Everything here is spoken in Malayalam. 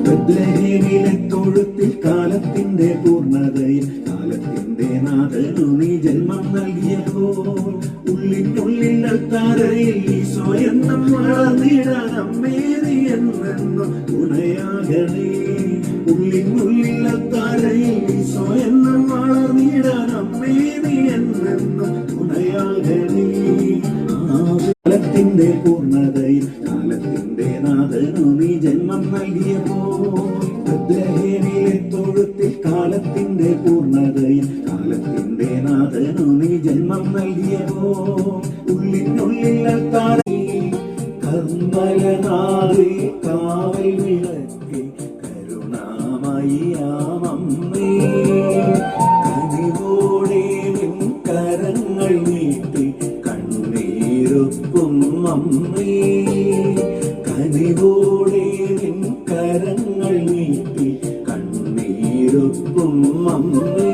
ബത്ലഹേമിലെ തൊഴുത്തിൽ കാലത്തിന്റെ പൂർണ്ണതയിൽ കാലത്തിന്റെ നാഥനു നീ ജന്മം നൽകിയപ്പോൾ ഉള്ളിനുള്ളിൽ അൽത്താരയിൽ ഈശോ എന്നും വളർന്നിടാൻ അമ്മേ നീ എന്നെന്നും തുണയാകണേ. ഉള്ളിനുള്ളിൽ അൽത്താരയിൽ ഈശോ എന്നും വളർന്നിടാൻ അമ്മേ നീ എന്നെന്നും തുണയാകണേ. കാലത്തിന്റെ പൂർണ്ണതയിൽ കാലത്തിന്റെ നാഥനു നീ ജന്മം നൽകിയപ്പോൾ ബത്ലഹേമിലെ തൊഴുത്തിൽ കാലത്തിന്റെ പൂർണ്ണതയിൽ കാലത്തിന്റെ നാഥനു നീ ജന്മം നൽകിയപ്പോൾ ഉള്ളിനുള്ളിൽ അൽത്താരയിൽ കർമ്മലനാഥേ കാവൽ വിളക്കേ കരുണാമയിയാമമ്മേ കനിവോടെ നിൻ കരങ്ങൾ നീട്ടി കണ്ണീരൊപ്പും അമ്മേ കനിവോടെ നിൻ കരങ്ങൾ നീട്ടി കണ്ണീരൊപ്പും അമ്മേ.